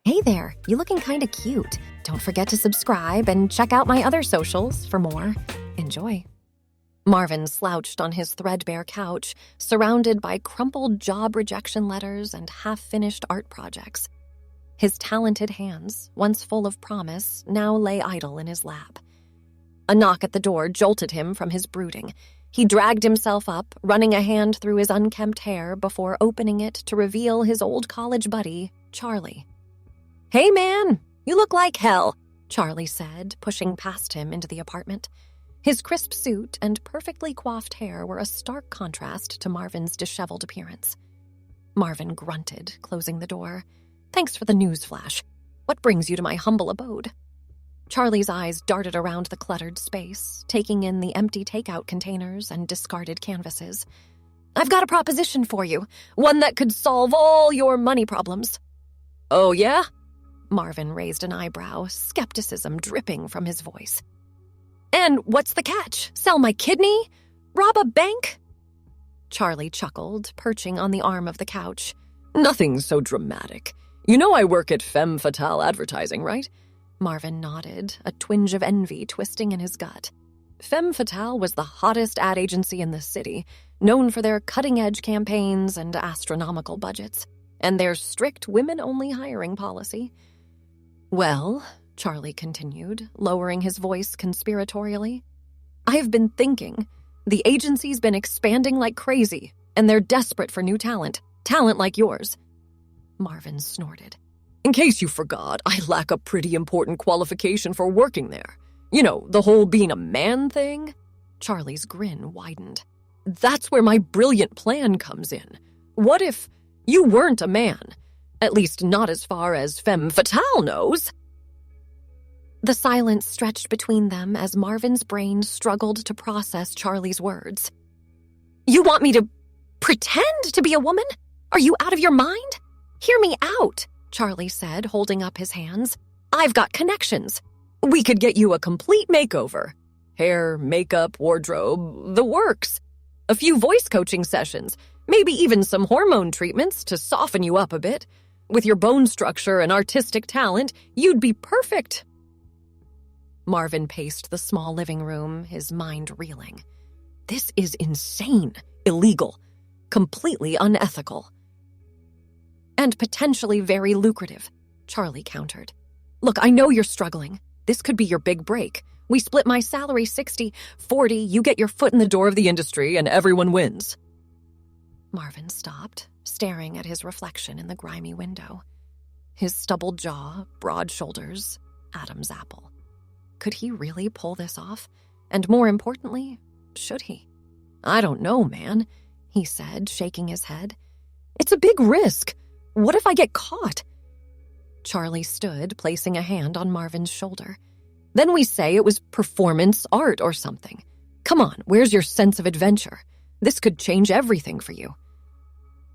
Hey there, you looking kinda cute. Don't forget to subscribe and check out my other socials for more. Enjoy. Marvin slouched on his threadbare couch, surrounded by crumpled job rejection letters and half-finished art projects. His talented hands, once full of promise, now lay idle in his lap. A knock at the door jolted him from his brooding. He dragged himself up, running a hand through his unkempt hair before opening it to reveal his old college buddy, Charlie. "Hey, man, you look like hell," Charlie said, pushing past him into the apartment. His crisp suit and perfectly coiffed hair were a stark contrast to Marvin's disheveled appearance. Marvin grunted, closing the door. "Thanks for the news flash. What brings you to my humble abode?" Charlie's eyes darted around the cluttered space, taking in the empty takeout containers and discarded canvases. "I've got a proposition for you, one that could solve all your money problems." "Oh, yeah?" Marvin raised an eyebrow, skepticism dripping from his voice. "And what's the catch? Sell my kidney? Rob a bank?" Charlie chuckled, perching on the arm of the couch. "Nothing so dramatic. You know I work at Femme Fatale Advertising, right?" Marvin nodded, a twinge of envy twisting in his gut. Femme Fatale was the hottest ad agency in the city, known for their cutting-edge campaigns and astronomical budgets, and their strict women-only hiring policy. "Well," Charlie continued, lowering his voice conspiratorially, "I've been thinking. The agency's been expanding like crazy, and they're desperate for new talent like yours." Marvin snorted. "In case you forgot, I lack a pretty important qualification for working there. You know, the whole being a man thing." Charlie's grin widened. "That's where my brilliant plan comes in. What if you weren't a man? At least not as far as Femme Fatale knows." The silence stretched between them as Marvin's brain struggled to process Charlie's words. "You want me to pretend to be a woman? Are you out of your mind? Hear me out," Charlie said, holding up his hands. "I've got connections. We could get you a complete makeover. Hair, makeup, wardrobe, the works. A few voice coaching sessions, maybe even some hormone treatments to soften you up a bit. With your bone structure and artistic talent, you'd be perfect." Marvin paced the small living room, his mind reeling. This is insane, illegal, completely unethical. "And potentially very lucrative," Charlie countered. "Look, I know you're struggling. This could be your big break. We split my salary 60-40, you get your foot in the door of the industry, and everyone wins." Marvin stopped, staring at his reflection in the grimy window. His stubbled jaw, broad shoulders, Adam's apple. Could he really pull this off? And more importantly, should he? "I don't know, man," he said, shaking his head. "It's a big risk. What if I get caught?" Charlie stood, placing a hand on Marvin's shoulder. "Then we say it was performance art or something. Come on, where's your sense of adventure? This could change everything for you."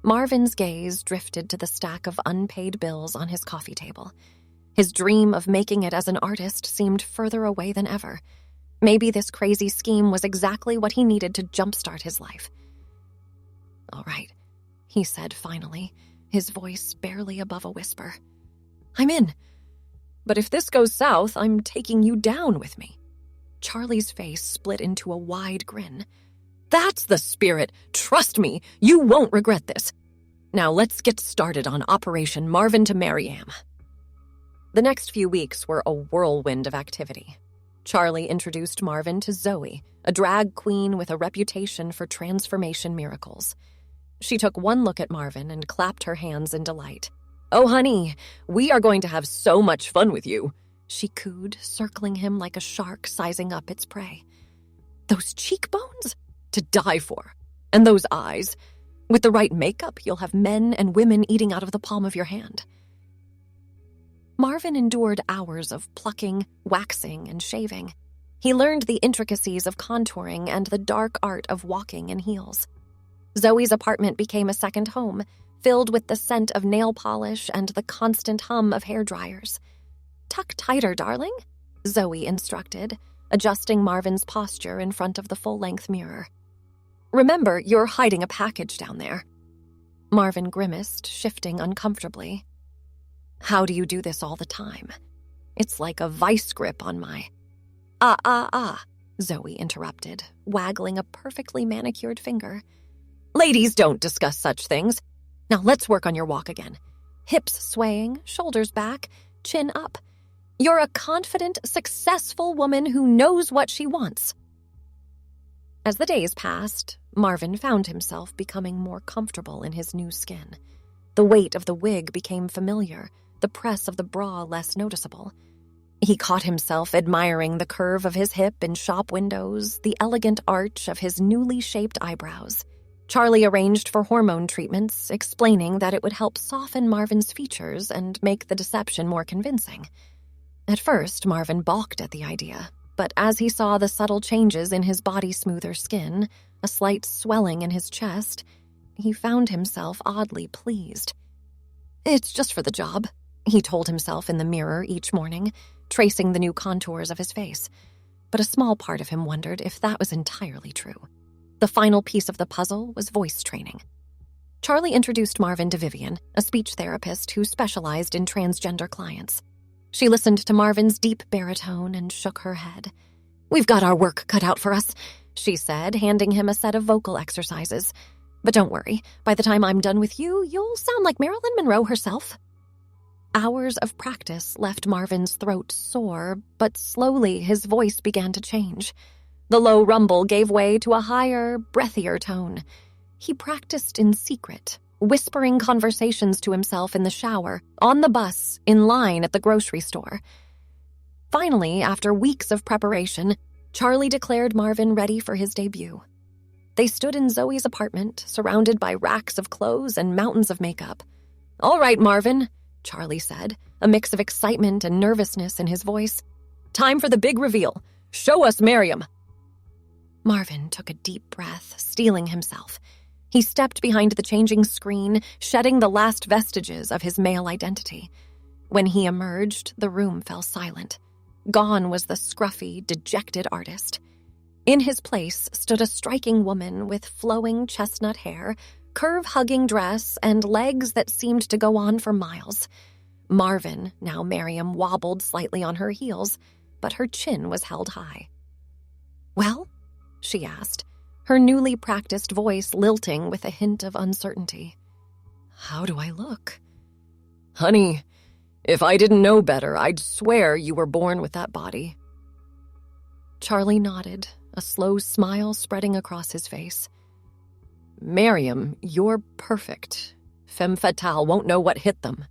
Marvin's gaze drifted to the stack of unpaid bills on his coffee table. His dream of making it as an artist seemed further away than ever. Maybe this crazy scheme was exactly what he needed to jumpstart his life. "All right," he said finally, his voice barely above a whisper. "I'm in. But if this goes south, I'm taking you down with me." Charlie's face split into a wide grin. "That's the spirit. Trust me, you won't regret this. Now let's get started on Operation Marvin to Maryam." The next few weeks were a whirlwind of activity. Charlie introduced Marvin to Zoe, a drag queen with a reputation for transformation miracles. She took one look at Marvin and clapped her hands in delight. "Oh, honey, we are going to have so much fun with you," she cooed, circling him like a shark sizing up its prey. "Those cheekbones? To die for. And those eyes. With the right makeup, you'll have men and women eating out of the palm of your hand." Marvin endured hours of plucking, waxing, and shaving. He learned the intricacies of contouring and the dark art of walking in heels. Zoe's apartment became a second home, filled with the scent of nail polish and the constant hum of hair dryers. "Tuck tighter, darling," Zoe instructed, adjusting Marvin's posture in front of the full-length mirror. "Remember, you're hiding a package down there." Marvin grimaced, shifting uncomfortably. How do you do this all the time? It's like a vice grip on my... Zoe interrupted, waggling a perfectly manicured finger. Ladies don't discuss such things. Now let's work on your walk again. Hips swaying, shoulders back, chin up. You're a confident, successful woman who knows what she wants. As the days passed, Marvin found himself becoming more comfortable in his new skin. The weight of the wig became familiar, the press of the bra less noticeable. He caught himself admiring the curve of his hip in shop windows, the elegant arch of his newly shaped eyebrows. Charlie arranged for hormone treatments, explaining that it would help soften Marvin's features and make the deception more convincing. At first, Marvin balked at the idea, but as he saw the subtle changes in his body-smoother skin, a slight swelling in his chest, he found himself oddly pleased. It's just for the job, he told himself in the mirror each morning, tracing the new contours of his face. But a small part of him wondered if that was entirely true. The final piece of the puzzle was voice training. Charlie introduced Marvin to Vivian, a speech therapist who specialized in transgender clients. She listened to Marvin's deep baritone and shook her head. We've got our work cut out for us, she said, handing him a set of vocal exercises. But don't worry, by the time I'm done with you, you'll sound like Marilyn Monroe herself. Hours of practice left Marvin's throat sore, but slowly his voice began to change. The low rumble gave way to a higher, breathier tone. He practiced in secret, whispering conversations to himself in the shower, on the bus, in line at the grocery store. Finally, after weeks of preparation, Charlie declared Marvin ready for his debut. They stood in Zoe's apartment, surrounded by racks of clothes and mountains of makeup. All right, Marvin, Charlie said, a mix of excitement and nervousness in his voice. Time for the big reveal. Show us Miriam. Marvin took a deep breath, steeling himself. He stepped behind the changing screen, shedding the last vestiges of his male identity. When he emerged, the room fell silent. Gone was the scruffy, dejected artist. In his place stood a striking woman with flowing chestnut hair, curve-hugging dress, and legs that seemed to go on for miles. Marvin, now Miriam, wobbled slightly on her heels, but her chin was held high. Well? She asked, her newly practiced voice lilting with a hint of uncertainty. How do I look? Honey, if I didn't know better, I'd swear you were born with that body. Charlie nodded, a slow smile spreading across his face. Miriam, you're perfect. Femme fatale won't know what hit them.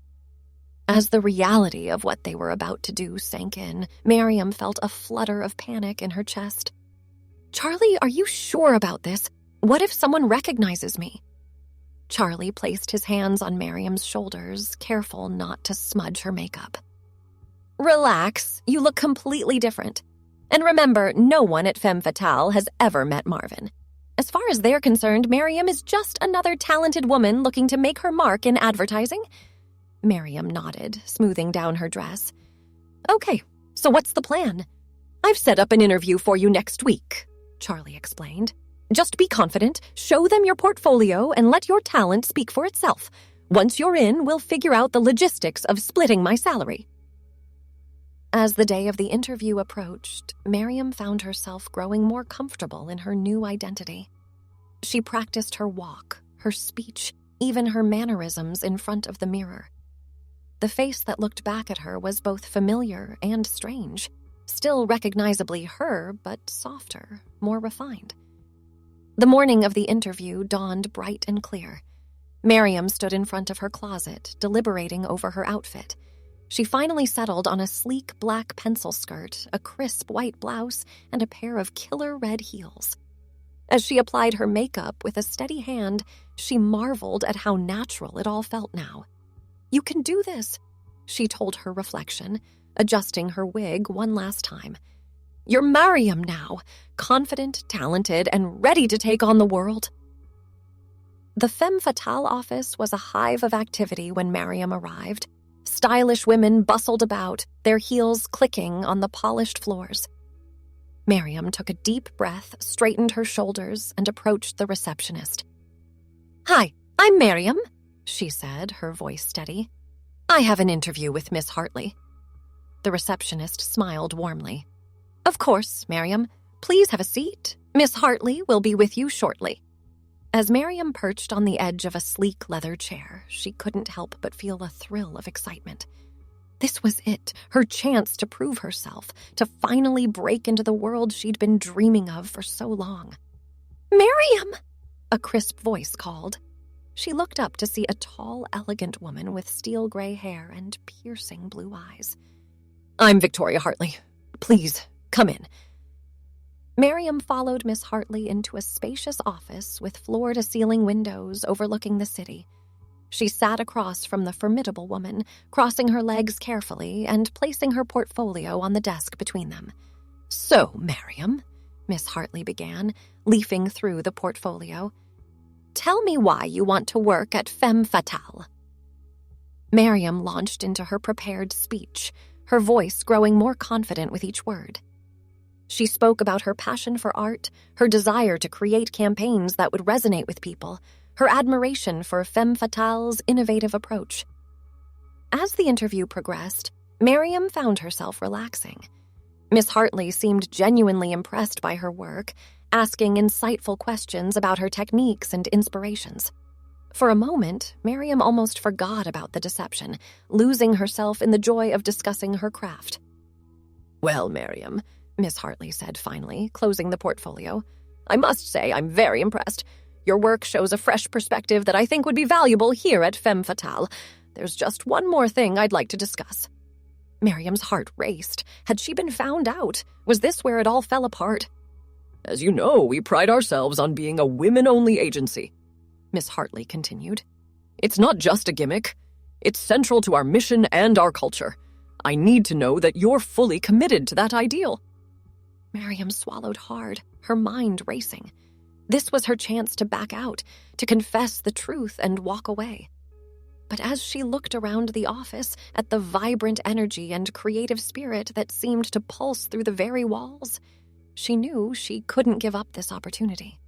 As the reality of what they were about to do sank in, Miriam felt a flutter of panic in her chest. Charlie, are you sure about this? What if someone recognizes me? Charlie placed his hands on Miriam's shoulders, careful not to smudge her makeup. Relax, you look completely different. And remember, no one at Femme Fatale has ever met Marvin. As far as they're concerned, Miriam is just another talented woman looking to make her mark in advertising. Miriam nodded, smoothing down her dress. Okay, so what's the plan? I've set up an interview for you next week, Charlie explained. Just be confident, show them your portfolio, and let your talent speak for itself. Once you're in, we'll figure out the logistics of splitting my salary. As the day of the interview approached, Miriam found herself growing more comfortable in her new identity. She practiced her walk, her speech, even her mannerisms in front of the mirror. The face that looked back at her was both familiar and strange, still recognizably her, but softer, more refined. The morning of the interview dawned bright and clear. Miriam stood in front of her closet, deliberating over her outfit. She finally settled on a sleek black pencil skirt, a crisp white blouse, and a pair of killer red heels. As she applied her makeup with a steady hand, she marveled at how natural it all felt now. You can do this, she told her reflection, adjusting her wig one last time. You're Miriam now, confident, talented, and ready to take on the world. The Femme Fatale office was a hive of activity when Miriam arrived. Stylish women bustled about, their heels clicking on the polished floors. Miriam took a deep breath, straightened her shoulders, and approached the receptionist. Hi, I'm Miriam, she said, her voice steady. I have an interview with Miss Hartley." The receptionist smiled warmly. "Of course, Miriam. Please have a seat. Miss Hartley will be with you shortly." As Miriam perched on the edge of a sleek leather chair, she couldn't help but feel a thrill of excitement. This was it, her chance to prove herself, to finally break into the world she'd been dreaming of for so long. "Miriam!" a crisp voice called. She looked up to see a tall, elegant woman with steel gray hair and piercing blue eyes. "I'm Victoria Hartley. Please, come in." Miriam followed Miss Hartley into a spacious office with floor-to-ceiling windows overlooking the city. She sat across from the formidable woman, crossing her legs carefully and placing her portfolio on the desk between them. "So, Miriam," Miss Hartley began, leafing through the portfolio, "tell me why you want to work at Femme Fatale." Miriam launched into her prepared speech, her voice growing more confident with each word. She spoke about her passion for art, her desire to create campaigns that would resonate with people, her admiration for Femme Fatale's innovative approach. As the interview progressed, Miriam found herself relaxing. Miss Hartley seemed genuinely impressed by her work, asking insightful questions about her techniques and inspirations. For a moment, Miriam almost forgot about the deception, losing herself in the joy of discussing her craft. "Well, Miriam," Miss Hartley said finally, closing the portfolio, "I must say I'm very impressed. Your work shows a fresh perspective that I think would be valuable here at Femme Fatale. There's just one more thing I'd like to discuss." Miriam's heart raced. Had she been found out? Was this where it all fell apart? "As you know, we pride ourselves on being a women-only agency," Miss Hartley continued. "It's not just a gimmick. It's central to our mission and our culture. I need to know that you're fully committed to that ideal." Miriam swallowed hard, her mind racing. This was her chance to back out, to confess the truth and walk away. But as she looked around the office at the vibrant energy and creative spirit that seemed to pulse through the very walls, she knew she couldn't give up this opportunity.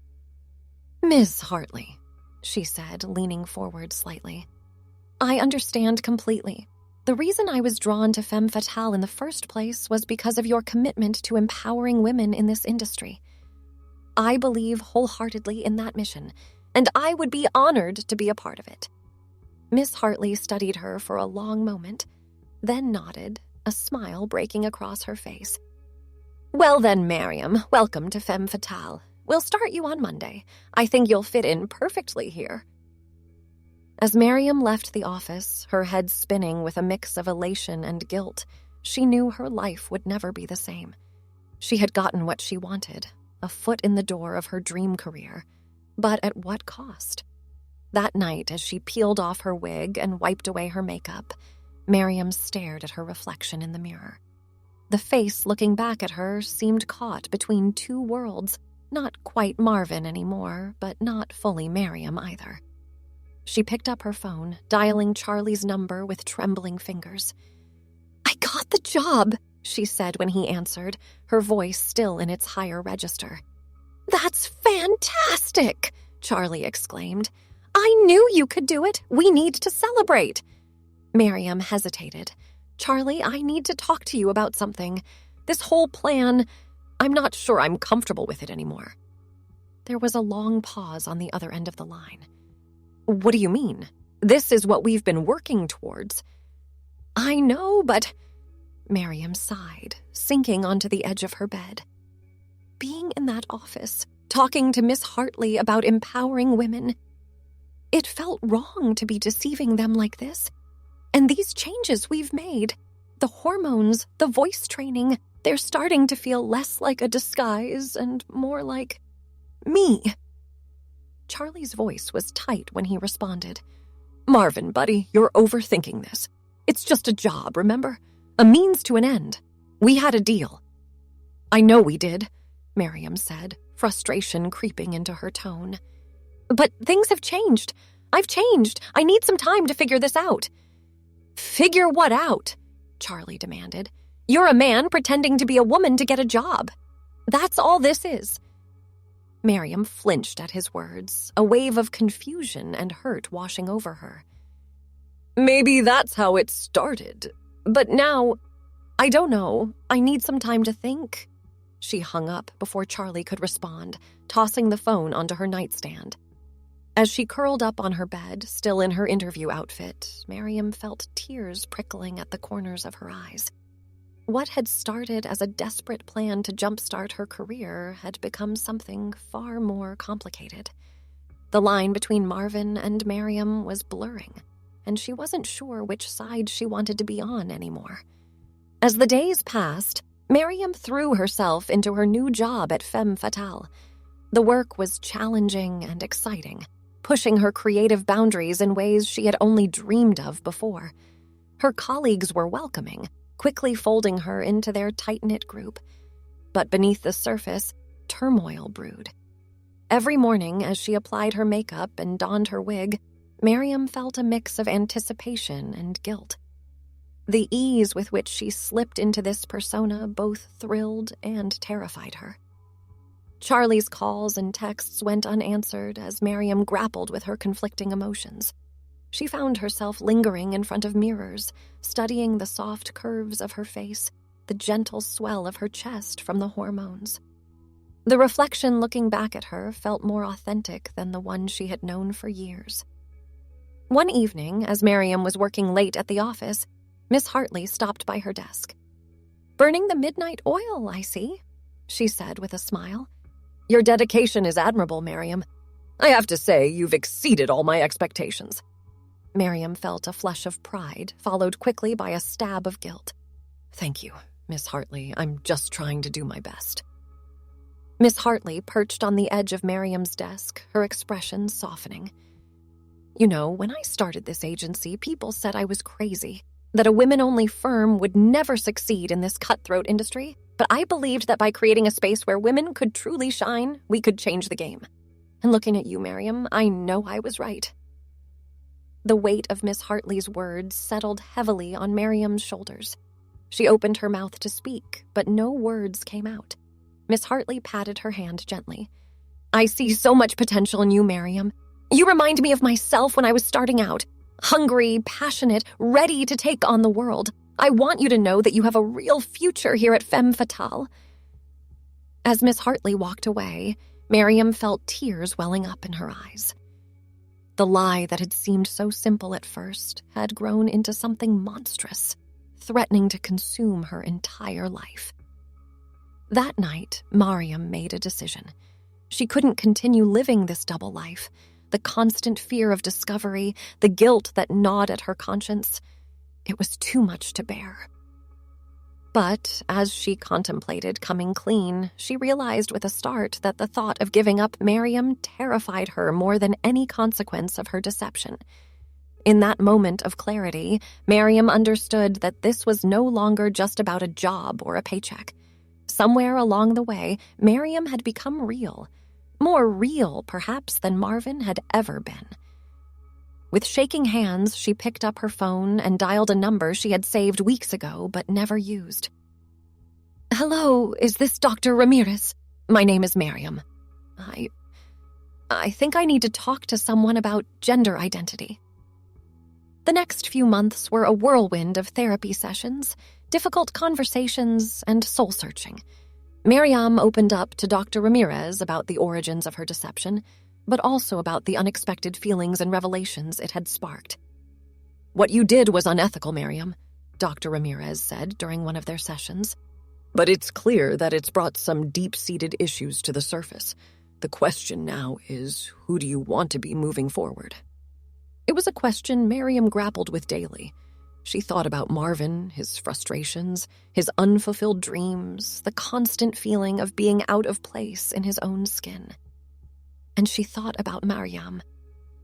"Miss Hartley," she said, leaning forward slightly, "I understand completely. The reason I was drawn to Femme Fatale in the first place was because of your commitment to empowering women in this industry. I believe wholeheartedly in that mission, and I would be honored to be a part of it." Miss Hartley studied her for a long moment, then nodded, a smile breaking across her face. "Well then, Miriam, welcome to Femme Fatale. We'll start you on Monday. I think you'll fit in perfectly here." As Miriam left the office, her head spinning with a mix of elation and guilt, she knew her life would never be the same. She had gotten what she wanted, a foot in the door of her dream career. But at what cost? That night, as she peeled off her wig and wiped away her makeup, Miriam stared at her reflection in the mirror. The face looking back at her seemed caught between two worlds, not quite Marvin anymore, but not fully Miriam either. She picked up her phone, dialing Charlie's number with trembling fingers. "I got the job," she said when he answered, her voice still in its higher register. "That's fantastic!" Charlie exclaimed. "I knew you could do it. We need to celebrate." Miriam hesitated. "Charlie, I need to talk to you about something. This whole plan, I'm not sure I'm comfortable with it anymore." There was a long pause on the other end of the line. "What do you mean? This is what we've been working towards." "I know, but..." Miriam sighed, sinking onto the edge of her bed. Being in that office, talking to Miss Hartley about empowering women, it felt wrong to be deceiving them like this. And these changes we've made, the hormones, the voice training, they're starting to feel less like a disguise and more like me. Charlie's voice was tight when he responded. "Marvin, buddy, you're overthinking this. It's just a job, remember? A means to an end. We had a deal." "I know we did," Miriam said, frustration creeping into her tone. "But things have changed. I've changed. I need some time to figure this out." "Figure what out?" Charlie demanded. "You're a man pretending to be a woman to get a job. That's all this is." Miriam flinched at his words, a wave of confusion and hurt washing over her. Maybe that's how it started. But now, I don't know. I need some time to think. She hung up before Charlie could respond, tossing the phone onto her nightstand. As she curled up on her bed, still in her interview outfit, Miriam felt tears prickling at the corners of her eyes. What had started as a desperate plan to jumpstart her career had become something far more complicated. The line between Marvin and Miriam was blurring, and she wasn't sure which side she wanted to be on anymore. As the days passed, Miriam threw herself into her new job at Femme Fatale. The work was challenging and exciting, pushing her creative boundaries in ways she had only dreamed of before. Her colleagues were welcoming, quickly folding her into their tight-knit group. But beneath the surface, turmoil brewed. Every morning, as she applied her makeup and donned her wig, Miriam felt a mix of anticipation and guilt. The ease with which she slipped into this persona both thrilled and terrified her. Charlie's calls and texts went unanswered as Miriam grappled with her conflicting emotions. She found herself lingering in front of mirrors, studying the soft curves of her face, the gentle swell of her chest from the hormones. The reflection looking back at her felt more authentic than the one she had known for years. One evening, as Miriam was working late at the office, Miss Hartley stopped by her desk. "Burning the midnight oil, I see," she said with a smile. "Your dedication is admirable, Miriam. I have to say, you've exceeded all my expectations." Miriam felt a flush of pride, followed quickly by a stab of guilt. "Thank you, Miss Hartley. I'm just trying to do my best." Miss Hartley perched on the edge of Miriam's desk, her expression softening. "You know, when I started this agency, people said I was crazy, that a women-only firm would never succeed in this cutthroat industry, but I believed that by creating a space where women could truly shine, we could change the game. And looking at you, Miriam, I know I was right." The weight of Miss Hartley's words settled heavily on Miriam's shoulders. She opened her mouth to speak, but no words came out. Miss Hartley patted her hand gently. "I see so much potential in you, Miriam. You remind me of myself when I was starting out. Hungry, passionate, ready to take on the world. I want you to know that you have a real future here at Femme Fatale." As Miss Hartley walked away, Miriam felt tears welling up in her eyes. The lie that had seemed so simple at first had grown into something monstrous, threatening to consume her entire life. That night, Miriam made a decision. She couldn't continue living this double life. The constant fear of discovery, the guilt that gnawed at her conscience. It was too much to bear. But as she contemplated coming clean, she realized with a start that the thought of giving up Miriam terrified her more than any consequence of her deception. In that moment of clarity, Miriam understood that this was no longer just about a job or a paycheck. Somewhere along the way, Miriam had become real. More real, perhaps, than Marvin had ever been. With shaking hands, she picked up her phone and dialed a number she had saved weeks ago but never used. "Hello, is this Dr. Ramirez? My name is Miriam. I think I need to talk to someone about gender identity." The next few months were a whirlwind of therapy sessions, difficult conversations, and soul-searching. Miriam opened up to Dr. Ramirez about the origins of her deception, but also about the unexpected feelings and revelations it had sparked. "What you did was unethical, Miriam," Dr. Ramirez said during one of their sessions. "But it's clear that it's brought some deep-seated issues to the surface. The question now is, who do you want to be moving forward?" It was a question Miriam grappled with daily. She thought about Marvin, his frustrations, his unfulfilled dreams, the constant feeling of being out of place in his own skin. And she thought about Miriam,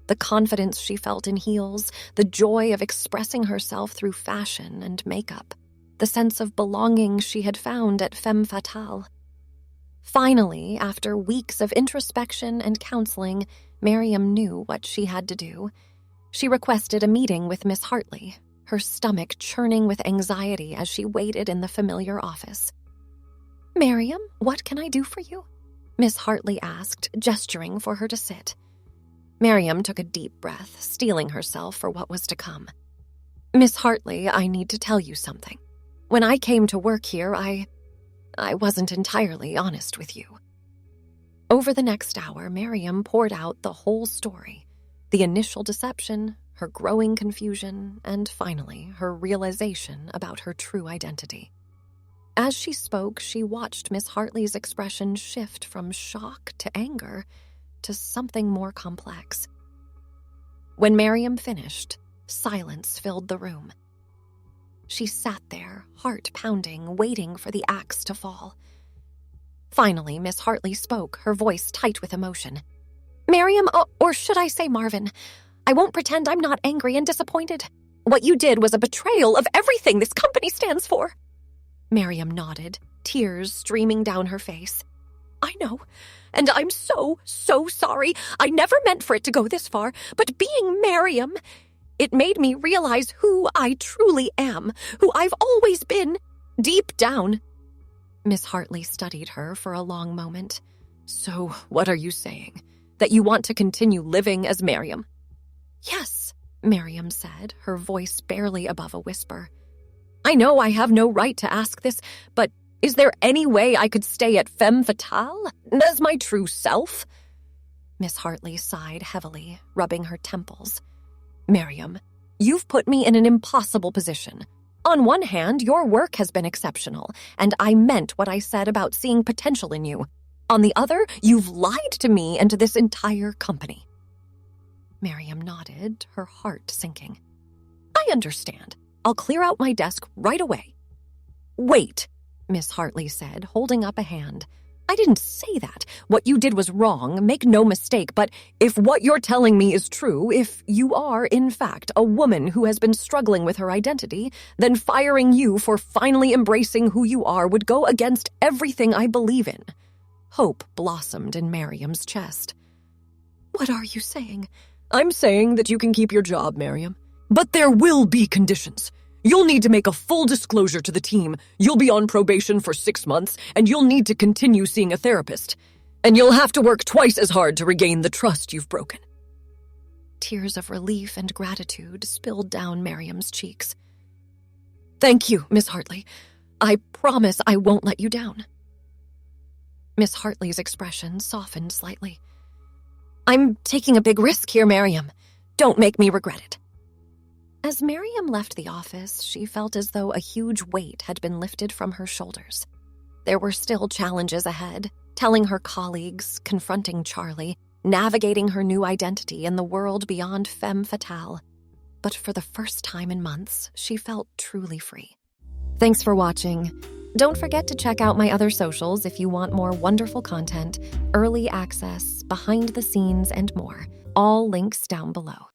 the confidence she felt in heels, the joy of expressing herself through fashion and makeup, the sense of belonging she had found at Femme Fatale. Finally, after weeks of introspection and counseling, Miriam knew what she had to do. She requested a meeting with Miss Hartley, her stomach churning with anxiety as she waited in the familiar office. "Miriam, what can I do for you?" Miss Hartley asked, gesturing for her to sit. Miriam took a deep breath, steeling herself for what was to come. Miss Hartley, I need to tell you something. When I came to work here, I wasn't entirely honest with you." Over the next hour, Miriam poured out the whole story. The initial deception, her growing confusion, and finally, her realization about her true identity. As she spoke, she watched Miss Hartley's expression shift from shock to anger to something more complex. When Miriam finished, silence filled the room. She sat there, heart pounding, waiting for the axe to fall. Finally, Miss Hartley spoke, her voice tight with emotion. "Miriam, or should I say Marvin, I won't pretend I'm not angry and disappointed. What you did was a betrayal of everything this company stands for." Miriam nodded, tears streaming down her face. "I know, and I'm so sorry. I never meant for it to go this far, but being Miriam, it made me realize who I truly am, who I've always been, deep down." Miss Hartley studied her for a long moment. "So, what are you saying? That you want to continue living as Miriam?" "Yes," Miriam said, her voice barely above a whisper. "I know I have no right to ask this, but is there any way I could stay at Femme Fatale as my true self?" Miss Hartley sighed heavily, rubbing her temples. "Miriam, you've put me in an impossible position. On one hand, your work has been exceptional, and I meant what I said about seeing potential in you. On the other, you've lied to me and to this entire company." Miriam nodded, her heart sinking. "I understand. I'll clear out my desk right away." "Wait," Miss Hartley said, holding up a hand. "I didn't say that. What you did was wrong, make no mistake, but if what you're telling me is true, if you are, in fact, a woman who has been struggling with her identity, then firing you for finally embracing who you are would go against everything I believe in." Hope blossomed in Miriam's chest. "What are you saying?" "I'm saying that you can keep your job, Miriam. But there will be conditions. You'll need to make a full disclosure to the team. You'll be on probation for 6 months, and you'll need to continue seeing a therapist. And you'll have to work twice as hard to regain the trust you've broken." Tears of relief and gratitude spilled down Miriam's cheeks. "Thank you, Miss Hartley. I promise I won't let you down." Miss Hartley's expression softened slightly. "I'm taking a big risk here, Miriam. Don't make me regret it." As Miriam left the office, she felt as though a huge weight had been lifted from her shoulders. There were still challenges ahead, telling her colleagues, confronting Charlie, navigating her new identity in the world beyond Femme Fatale. But for the first time in months, she felt truly free. Thanks for watching. Don't forget to check out my other socials if you want more wonderful content, early access, behind the scenes, and more. All links down below.